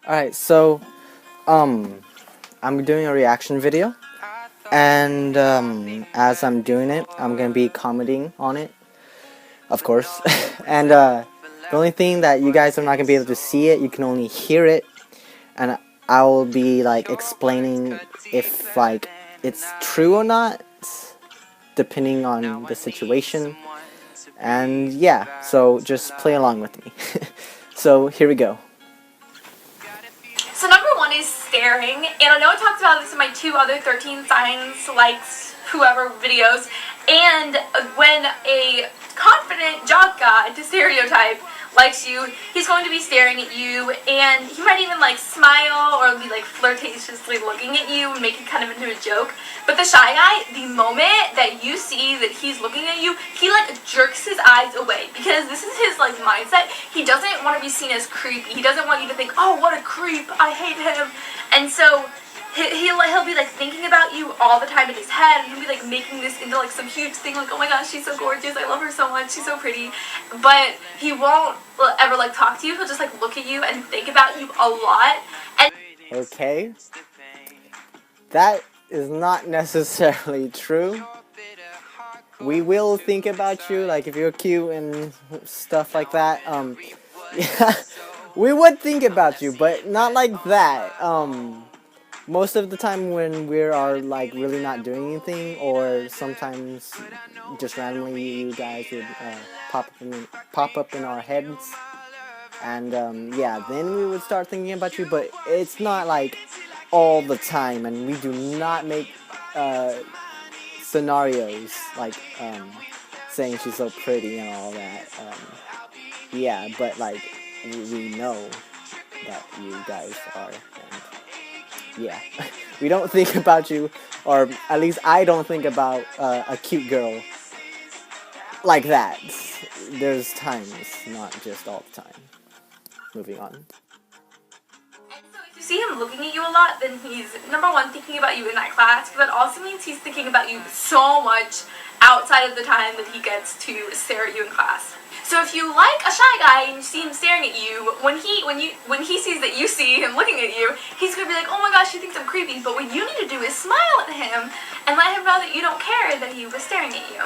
Alright, so, I'm doing a reaction video, and, as I'm doing it, I'm gonna be commenting on it, of course, and, the only thing that you guys are not gonna be able to see it, you can only hear it, and I will be, like, explaining if, like, it's true or not, depending on the situation, and, yeah, so just play along with me. So, here we go. So number one is staring, and I know I talked about this in my two other 13 signs, likes, whoever videos, and when a confident jock guy, to stereotype, likes you, he's going to be staring at you, and he might even like smile or be like flirtatiously looking at you and make it kind of into a joke. But the shy guy, the moment that you see that he's looking at you, he like jerks his eyes away because this is his like mindset. He doesn't want to be seen as creepy. He doesn't want you to think, oh, what a creep, I hate him. And so he'll be like thinking about you all the time in his head, and he'll be like making this into like some huge thing, like, oh my gosh, she's so gorgeous, I love her so much, she's so pretty. But he won't ever like talk to you. He'll just like look at you and think about you a lot. And Okay, that is not necessarily true. We will think about you, like if you're cute and stuff like that. Yeah, we would think about you, but not like that. Most of the time when we are like really not doing anything, or sometimes just randomly you guys would pop up in our heads, and yeah, then we would start thinking about you. But it's not like all the time, and we do not make scenarios like saying she's so pretty and all that. Yeah, but like we know that you guys are. And yeah, we don't think about you, or at least I don't think about a cute girl like that. There's times, not just all the time. Moving on. so if you see him looking at you a lot, then he's, number one, thinking about you in that class, but that also means he's thinking about you so much outside of the time that he gets to stare at you in class. So if you like a shy guy and you see him staring at you, when he sees that you see him looking at you, he's gonna be like, oh my gosh, he thinks I'm creepy. But what you need to do is smile at him and let him know that you don't care that he was staring at you.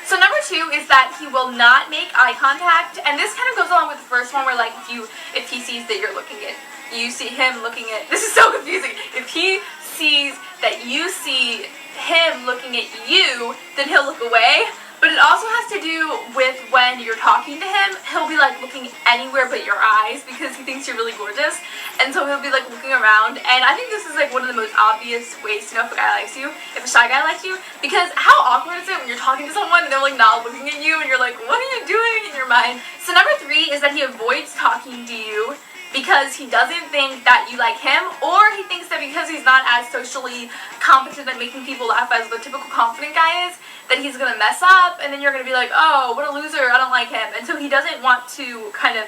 So number two is that he will not make eye contact, and this kind of goes along with the first one, where like if he sees that you're looking at, you see him looking at, this is so confusing. If he sees that you see him looking at you, then he'll look away. But it also has to do with when you're talking to him, he'll be like looking anywhere but your eyes because he thinks you're really gorgeous. And so he'll be like looking around. And I think this is like one of the most obvious ways to know if a guy likes you, if a shy guy likes you. Because how awkward is it when you're talking to someone and they're like not looking at you and you're like, what are you doing in your mind? So number three is that he avoids talking to you because he doesn't think that you like him, or he thinks that because he's not as socially competent at making people laugh as the typical confident guy is, that he's gonna mess up, and then you're gonna be like, oh, what a loser, I don't like him. And so he doesn't want to kind of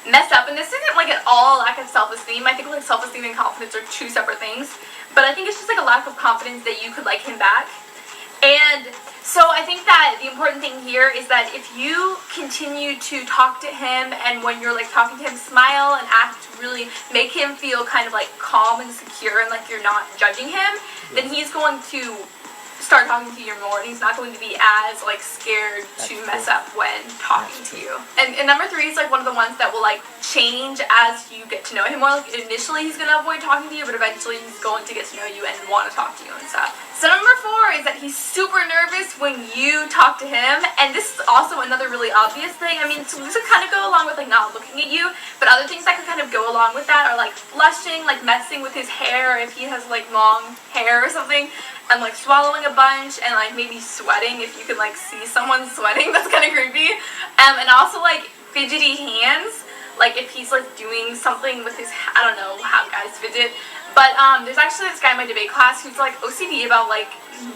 mess up. And this isn't like at all lack of self-esteem. I think like self-esteem and confidence are two separate things, but I think it's just like a lack of confidence that you could like him back. And so I think that the important thing here is that if you continue to talk to him, and when you're like talking to him, smile and act really, make him feel kind of like calm and secure and like you're not judging him, then he's going to start talking to you more, and he's not going to be as like scared to mess up when talking to you. And number three is like one of the ones that will like change as you get to know him more. Like initially he's gonna avoid talking to you, but eventually he's going to get to know you and want to talk to you and stuff. So number four is that he's super nervous when you talk to him, and this is also another really obvious thing. I mean, so this would kind of go along with like not looking at you, but other things that could kind of go along with that are like blushing, like messing with his hair if he has like long hair or something, and like swallowing a bunch, and like maybe sweating if you can like see someone sweating. That's kind of creepy. And also like fidgety hands, like if he's like doing something with his, I don't know how guys fidget, but there's actually this guy in my debate class who's like OCD about like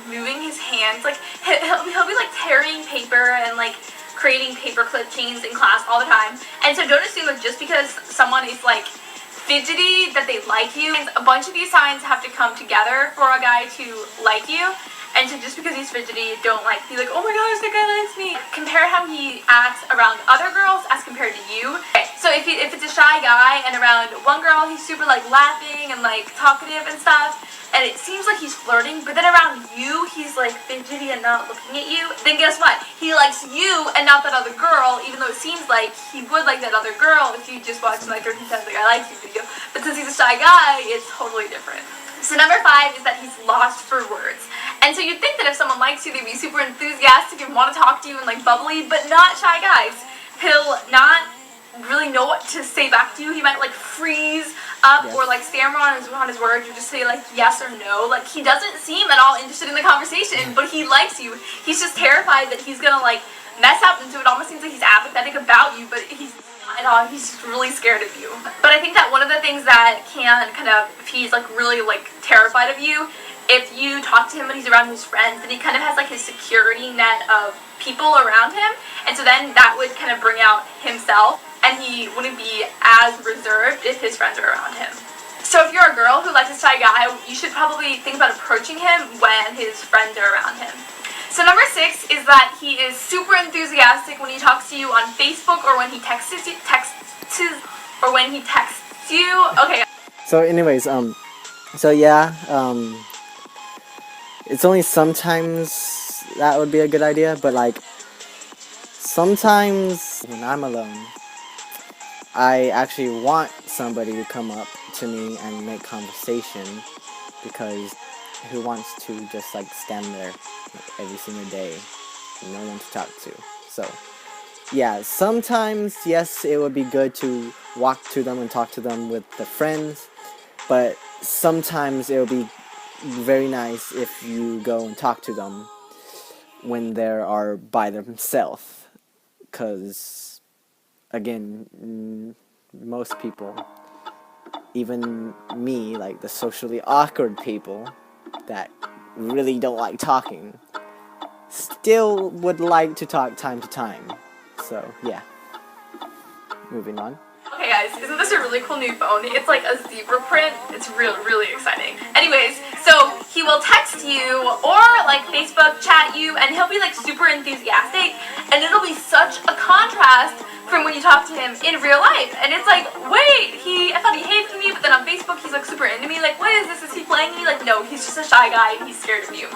moving his hands. Like he'll be like tearing paper and like creating paperclip chains in class all the time. And so don't assume that just because someone is like fidgety that they like you. A bunch of these signs have to come together for a guy to like you. And so just because he's fidgety, don't like be like, oh my gosh, that guy likes me. Compare how he acts around other girls as compared to you. Okay, so if it's a shy guy and around one girl he's super like laughing and like talkative and stuff, and it seems like he's flirting, but then around you he's like fidgety and not looking at you, then guess what? He likes you and not that other girl, even though it seems like he would like that other girl if you just watched like 13 times like I like you video. But since he's a shy guy, it's totally different. So number 5 is that he's lost for words. And so you'd think that if someone likes you, they'd be super enthusiastic and want to talk to you and like bubbly, but not shy guys. He'll not really know what to say back to you. He might like freeze up or like stammer on his words or just say like yes or no. Like he doesn't seem at all interested in the conversation, but he likes you. He's just terrified that he's gonna like mess up, and so it almost seems like he's apathetic about you, but he's not at all. He's just really scared of you. But I think that one of the things that can kind of, if he's like really like terrified of you, if you talk to him when he's around his friends, then he kind of has like his security net of people around him, and so then that would kind of bring out himself, and he wouldn't be as reserved if his friends are around him. So if you're a girl who likes a shy guy, you should probably think about approaching him when his friends are around him. So number 6 is that he is super enthusiastic when he talks to you on Facebook or when he texts you, Okay. So anyways, so yeah, it's only sometimes that would be a good idea, but like sometimes when I'm alone, I actually want somebody to come up to me and make conversation, because who wants to just like stand there like, every single day, no one to talk to? So yeah, sometimes yes, it would be good to walk to them and talk to them with the friends, but sometimes it would be very nice if you go and talk to them when they are by themselves, because again, most people, even me, like the socially awkward people that really don't like talking, still would like to talk time to time. So yeah, moving on. Okay guys, isn't this a really cool new phone? It's like a zebra print. It's really exciting. Anyways, so he will text you or like Facebook chat you, and he'll be like super enthusiastic, and it'll be such a contrast from when you talk to him in real life. And it's like, wait, I thought he hated me, but then on Facebook he's like super into me. Like, what is this? Is he playing me? Like, no, he's just a shy guy and he's scared of you.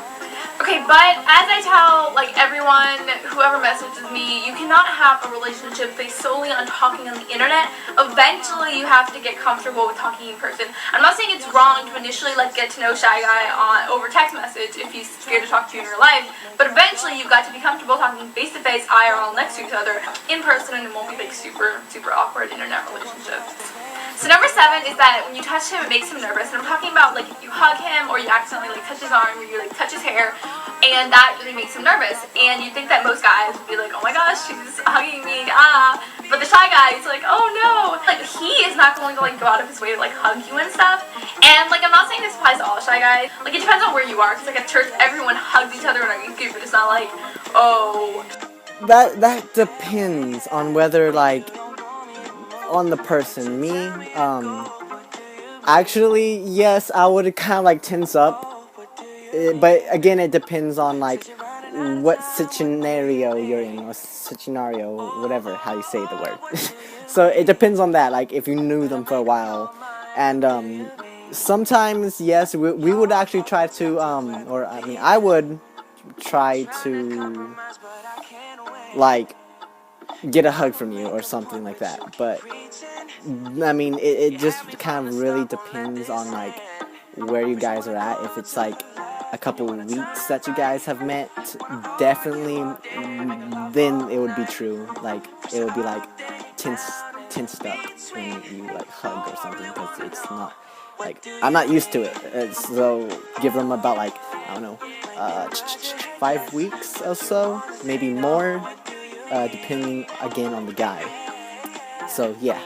Okay, but as I tell like everyone, whoever messages me, you cannot have a relationship based solely on talking on the internet. Eventually you have to get comfortable with talking in person. I'm not saying it's wrong to initially like get to know shy guy over text message if he's scared to talk to you in real life, but eventually you've got to be comfortable talking face to face, IRL, next to each other in person, and it won't be like super awkward internet relationships. So number 7 is that when you touch him, it makes him nervous. And I'm talking about like if you hug him or you accidentally like touch his arm or you like touch his hair, and that really makes him nervous. And you think that most guys would be like, oh my gosh, she's hugging me, ah. But the shy guy is like, oh no. Like he is not going to like go out of his way to like hug you and stuff. And like I'm not saying this applies to all shy guys. Like it depends on where you are. Because like at church, everyone hugs each other and are cute, but it's not like, oh. That depends on whether like on the person. Me, actually, yes, I would kind of like tense up, but again, it depends on like what scenario you're in, or scenario, whatever how you say the word. So it depends on that, like if you knew them for a while. And sometimes yes, we would actually try to or I mean I would try to like get a hug from you or something like that. But I mean it just kind of really depends on like where you guys are at. If it's like a couple of weeks that you guys have met, definitely then it would be true. Like it would be like tensed up when you like hug or something, because it's not like I'm not used to it. So give them about like I don't know 5 weeks or so, maybe more, depending again on the guy. So yeah.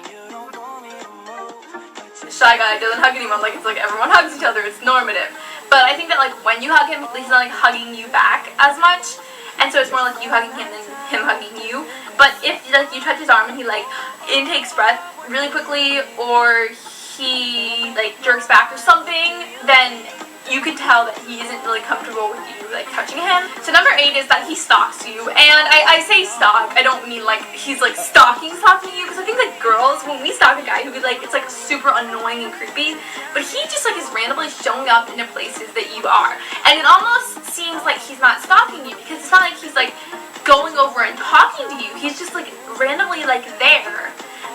Shy guy doesn't hug anyone. Like it's like everyone hugs each other. It's normative. But I think that like when you hug him, he's not like hugging you back as much, and so it's more like you hugging him than him hugging you. But if like you touch his arm and he like intakes breath really quickly, or he like jerks back or something, then you could tell that he isn't really comfortable with you like touching him. So number 8 is that he stalks you, and I say stalk, I don't mean like he's like stalking you, because I think like girls when we stalk a guy who it's like super annoying and creepy, but he just like is randomly showing up into places that you are, and it almost seems like he's not stalking you because it's not like he's like going over and talking to you. He's just like randomly like there.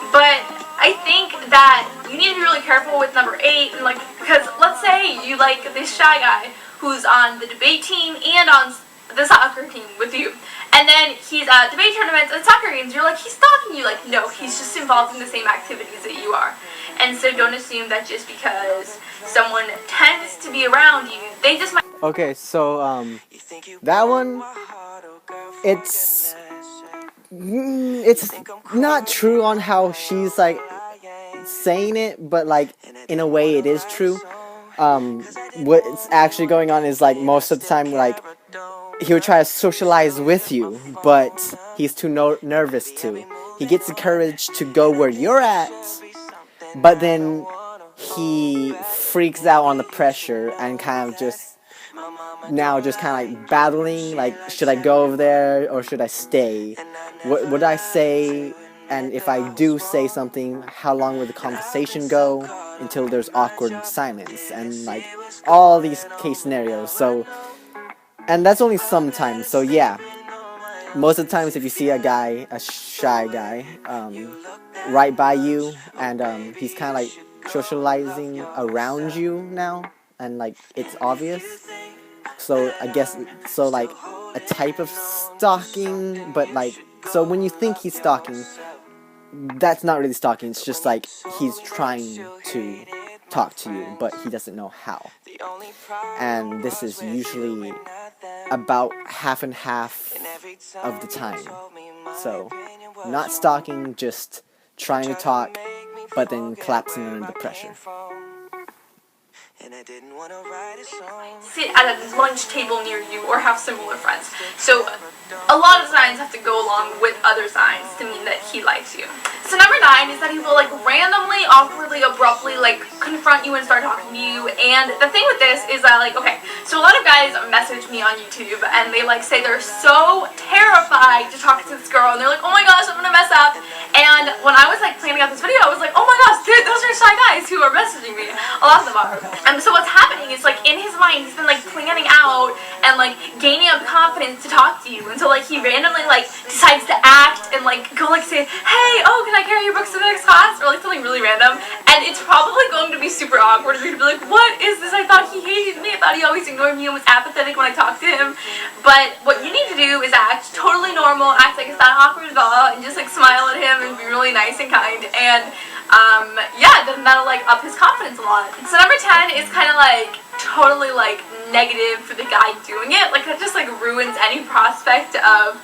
But I think that you need to be really careful with number 8, and like, because let's say you like this shy guy who's on the debate team and on the soccer team with you, and then he's at debate tournaments and soccer games. You're like, he's stalking you. Like, no, he's just involved in the same activities that you are. And so don't assume that just because someone tends to be around you, they just might. Okay, so that one, it's not true on how she's like saying it, but like in a way it is true. What's actually going on is like most of the time, like, he would try to socialize with you, but he's too nervous to. He gets the courage to go where you're at, but then he freaks out on the pressure and kind of just like battling, like, should I go over there or should I stay? What would I say? And if I do say something, how long will the conversation go until there's awkward silence? And like all these case scenarios. So, and that's only sometimes. So yeah, most of the times if you see a shy guy, right by you, and he's kind of like socializing around you now, and like it's obvious. So I guess, so like a type of stalking, but like, so when you think he's stalking, that's not really stalking, it's just like he's trying to talk to you, but he doesn't know how. And this is usually about half and half of the time. So, not stalking, just trying to talk, but then collapsing under the pressure. Sit at a lunch table near you or have similar friends. So a lot of signs have to go along with other signs to mean that he likes you. So number 9 is that he will like randomly, awkwardly, abruptly like confront you and start talking to you. And the thing with this is that like, okay, so a lot of guys message me on YouTube and they like say they're so terrified to talk to this girl, and they're like, oh my gosh, I'm gonna mess up. And when I was like planning out this video, I was like, oh my gosh, dude, those are shy guys who are messaging me. A lot of them are. And so what's happening is like in his mind, he's been like planning out and like gaining up confidence to talk to you until like he randomly like decides to act and like go like say, hey, oh, can I carry your books to the next class? Or like something really random. And it's probably going to be super awkward for you to be like, what is this? I thought he hated me. I thought he always ignored me and was apathetic when I talked to him. But what you need to do is act totally normal, act like it's not awkward at all, and just like smile at him and be really nice and kind. And yeah, then that'll like up his confidence a lot. So number 10 is kind of like totally like negative for the guy doing it. Like that just like ruins any prospect of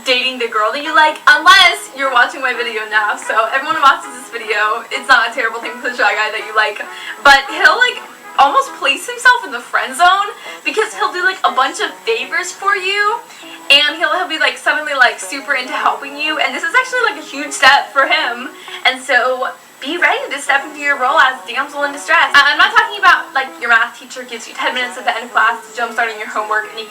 dating the girl that you like, unless you're watching my video now. So everyone who watches this video, it's not a terrible thing for the shy guy that you like, but he'll like almost place himself in the friend zone because he'll do like a bunch of favors for you, and he'll be like suddenly like super into helping you, and this is actually like a huge step for him. And so be ready to step into your role as damsel in distress. I'm not talking about like your math teacher gives you 10 minutes at the end of class to jumpstarting your homework and he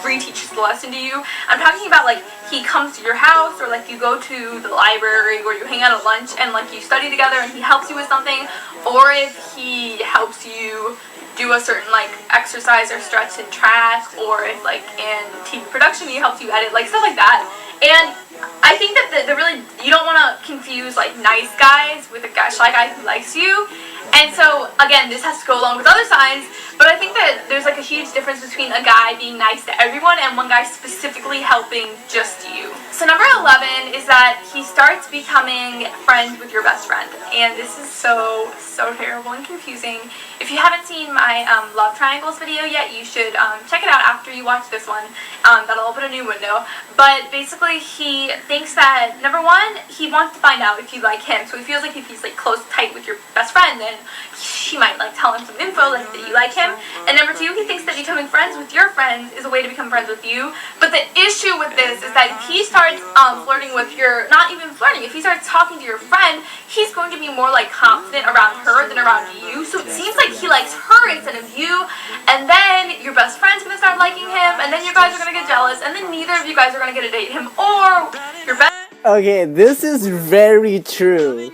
reteaches the lesson to you. I'm talking about like he comes to your house, or like you go to the library or you hang out at lunch and like you study together and he helps you with something, or if he helps you do a certain like exercise or stretch in track, or if like in TV production he helps you edit, like stuff like that. And I think that the really, you don't want to confuse like nice guys with a shy guy who likes you. And so again, this has to go along with other signs, but I think that there's like a huge difference between a guy being nice to everyone and one guy specifically helping just you. So number 11 is that he starts becoming friends with your best friend, and this is so terrible and confusing. If you haven't seen my love triangles video yet, you should check it out after you watch this one. That'll open a new window. But basically he thinks that, number 1, he wants to find out if you like him. So he feels like if he's like close, tight with your best friend, then she might like tell him some info like that you like him. And number 2, he thinks that becoming friends with your friends is a way to become friends with you. But the issue with this is that if he starts flirting with your, not even flirting, if he starts talking to your friend, he's going to be more like confident around her than around you. So it seems like he likes her instead of you, and then your best friend's going to start liking him, and then you guys are going to get jealous, and then neither of you guys are going to get to date him, or your best... Okay, this is very true.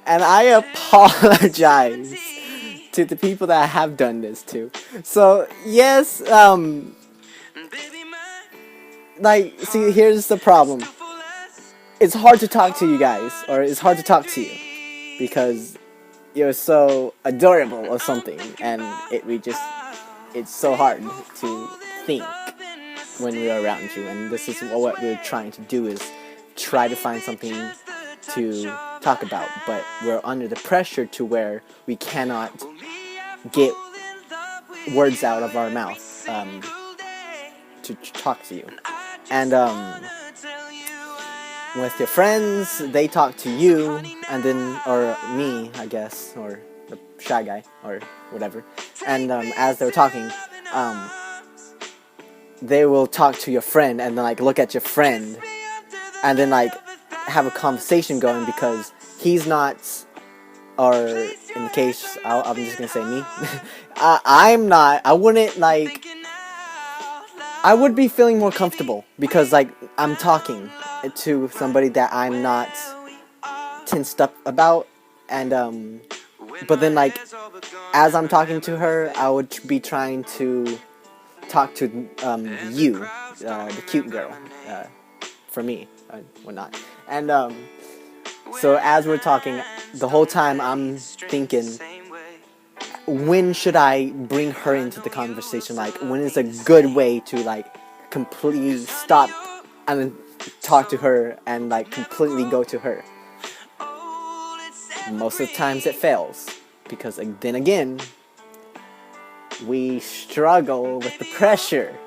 And I apologize to the people that I have done this to. So, yes, like, see, here's the problem. It's hard to talk to you guys, or it's hard to talk to you, because you're so adorable or something, and it's so hard to think when we're around you, and this is what we're trying to do, is try to find something to talk about, but we're under the pressure to where we cannot get words out of our mouth to talk to you. And with your friends, they talk to you, and then, or me, I guess, or the shy guy, or whatever, and as they're talking, they will talk to your friend, and then, like, look at your friend, and then, like, have a conversation going, because he's not, or in the case, I'm just gonna say me, I'm not, I wouldn't, like, I would be feeling more comfortable, because, like, I'm talking to somebody that I'm not tensed up about, and, but then, like, as I'm talking to her, I would be trying to talk to, you, the cute girl, for me, whatnot, and, so as we're talking, the whole time I'm thinking, when should I bring her into the conversation? Like, when is a good way to, like, completely stop and then talk to her and, like, completely go to her? Most of the times it fails, because then again, we struggle with the pressure,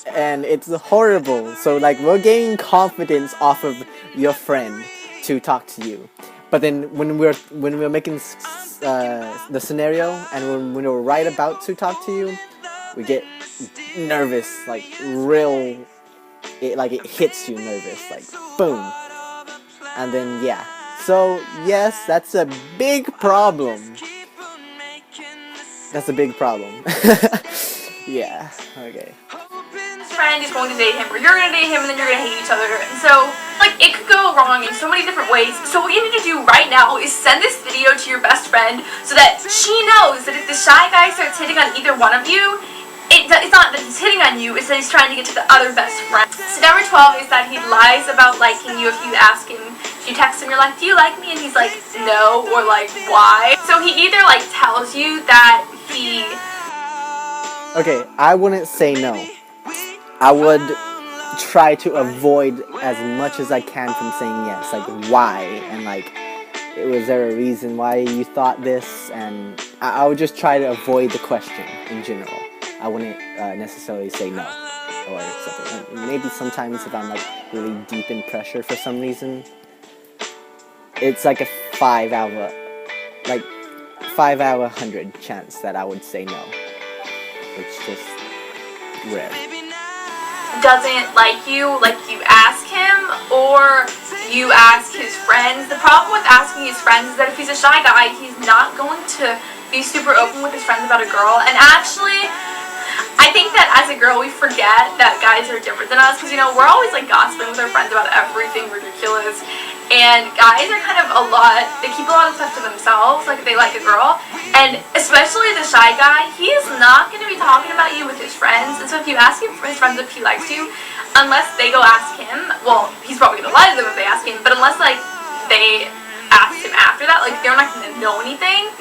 and it's horrible. So, like, we're gaining confidence off of your friend to talk to you, but then when we're making the scenario, and when we're right about to talk to you, we get nervous, like, it hits you nervous, like, boom, and then, yeah. So, yes, that's a big problem. That's a big problem. Yeah, okay. Friend is going to date him, or you're going to date him, and then you're going to hate each other. And so, like, it could go wrong in so many different ways. So what you need to do right now is send this video to your best friend so that she knows that if the shy guy starts hitting on either one of you, it's not that he's hitting on you, it's that he's trying to get to the other best friend. So number 12 is that he lies about liking you if you ask him. If you text him, you're like, do you like me? And he's like, no, or like, why? So he either, like, tells you that he... Okay, I wouldn't say no. I would try to avoid as much as I can from saying yes. Like, why? And, like, was there a reason why you thought this? And I would just try to avoid the question in general. I wouldn't necessarily say no or something. And maybe sometimes if I'm, like, really deep in pressure for some reason, it's like a 5 out of 100 chance that I would say no. It's just rare. Doesn't like you ask him, or you ask his friends. The problem with asking his friends is that if he's a shy guy, he's not going to be super open with his friends about a girl. And actually, I think that as a girl, we forget that guys are different than us, because, you know, we're always, like, gossiping with our friends about everything ridiculous, and guys are kind of they keep a lot of stuff to themselves, like, if they like a girl, and especially the shy guy, he is not going to be talking about you with his friends. And so if you ask his friends if he likes you, unless they go ask him, well, he's probably going to lie to them if they ask him, but unless, like, they ask him after that, like, they're not going to know anything.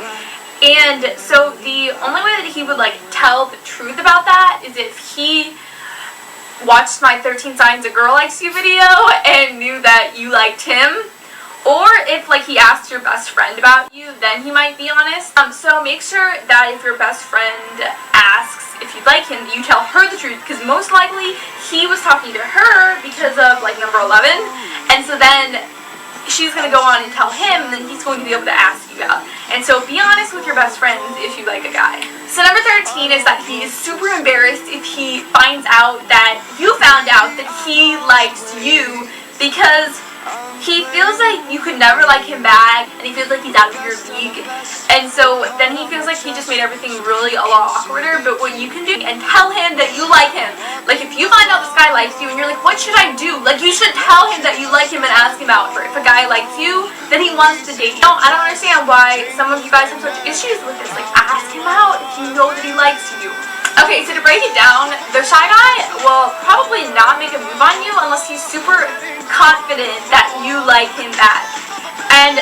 And so the only way that he would, like, tell the truth about that is if he watched my 13 Signs a Girl Likes You video and knew that you liked him. Or if, like, he asked your best friend about you, then he might be honest. So make sure that if your best friend asks if you'd like him, you tell her the truth, because most likely he was talking to her because of, like, number 11. And so then she's going to go on and tell him, and then he's going to be able to ask you out. And so be honest with your best friends if you like a guy. So number 13 is that he is super embarrassed if he finds out that you found out that he likes you, because he feels like you could never like him back, and he feels like he's out of your league, and so then he feels like he just made everything really a lot awkwarder. But what you can do and tell him that you like him. Like, if you find out this guy likes you and you're like, what should I do? Like, you should tell him that you like him and ask him out for it. If a guy likes you, then he wants to date you. I don't understand why some of you guys have such issues with this. Like, ask him out if you know that he likes you. Okay, so to break it down, the shy guy will probably not make a move on you unless he's super confident that you like him back. And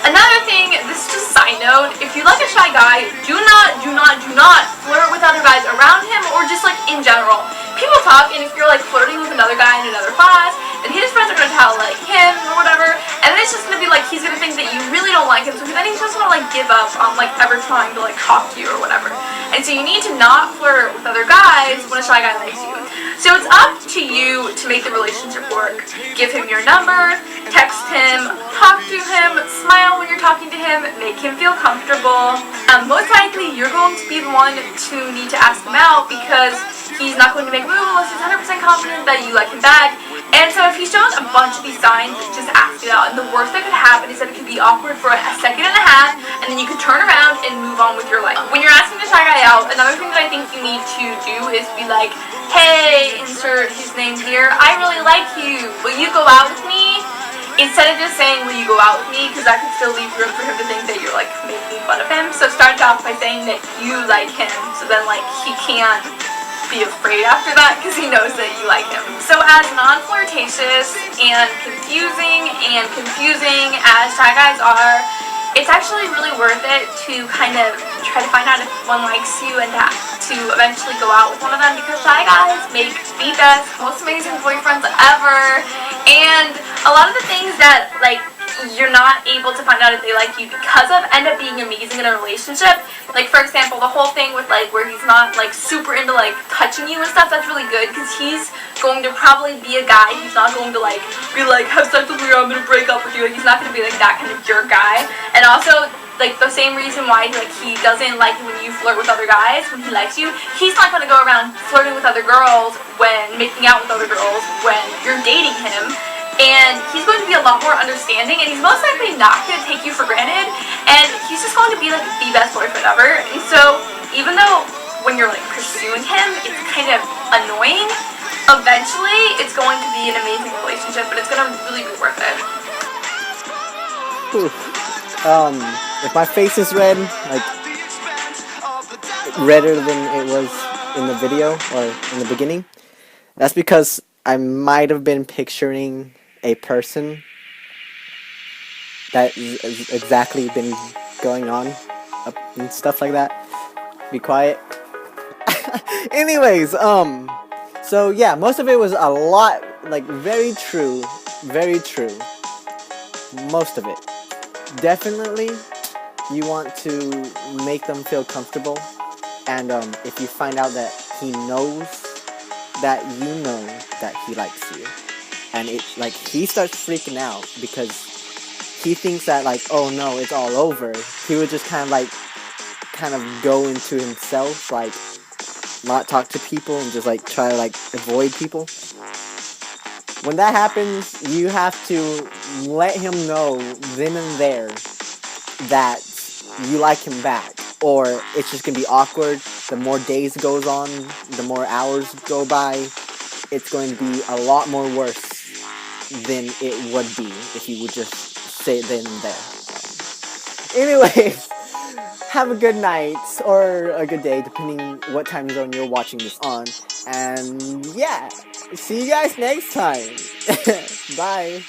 another thing, this is just a side note, if you like a shy guy, do not flirt with other guys around him, or just like in general. People talk, and if you're like flirting with another guy in another class, then his friends are gonna tell like him or whatever, and then it's just gonna be like he's gonna think that you really don't like him, so then he's just gonna like give up on like ever trying to like talk to you or whatever. And so you need to not flirt with other guys when a shy guy likes you. So it's up to you to make the relationship work. Give him your number, text him, talk to him, smile when you're talking to him, make him feel comfortable. Most likely you're going to be the one to need to ask him out, because he's not going to make a move unless he's 100% confident that you like him back. And so if he shows a bunch of these signs, just ask it out. And the worst that could happen is that it could be awkward for a second and a half, and then you could turn around and move on with your life. When you're asking the shy guy out, another thing that I think you need to do is be like, hey, insert his name here, I really like you, will you go out with me? Instead of just saying, will you go out with me, because that could still leave room for him to think that you're like making fun of him. So start off by saying that you like him, so then like he can't be afraid after that, because he knows that you like him. So as non-flirtatious and confusing as shy guys are, it's actually really worth it to kind of try to find out if one likes you and to eventually go out with one of them, because shy guys make the best, most amazing boyfriends ever. And a lot of the things that like you're not able to find out if they like you because of end up being amazing in a relationship. Like, for example, the whole thing with like where he's not like super into like touching you and stuff, that's really good, because he's going to probably be a guy, he's not going to like be like, have sex with me or I'm gonna break up with you. Like, he's not gonna be like that kind of jerk guy. And also, like, the same reason why like he doesn't like when you flirt with other guys when he likes you, he's not gonna go around flirting with other girls when making out with other girls when you're dating him. And he's going to be a lot more understanding, and he's most likely not going to take you for granted, and he's just going to be like the best boyfriend ever. And so even though when you're like pursuing him it's kind of annoying, eventually it's going to be an amazing relationship, and it's going to really be worth it. If my face is red, like redder than it was in the video or in the beginning, that's because I might have been picturing a person that has exactly been going on and stuff like that. Be quiet. Anyways, so yeah, most of it was a lot, like, very true, most of it. Definitely, you want to make them feel comfortable, and if you find out that he knows that you know that he likes you, and it like he starts freaking out because he thinks that like, oh no, it's all over, he would just kind of go into himself, like not talk to people and just like try to like avoid people. When that happens, you have to let him know then and there that you like him back, or it's just gonna be awkward. The more days goes on, the more hours go by, it's going to be a lot more worse than it would be if you would just say it then and there. Anyways, have a good night or a good day, depending what time zone you're watching this on. And yeah, see you guys next time. Bye.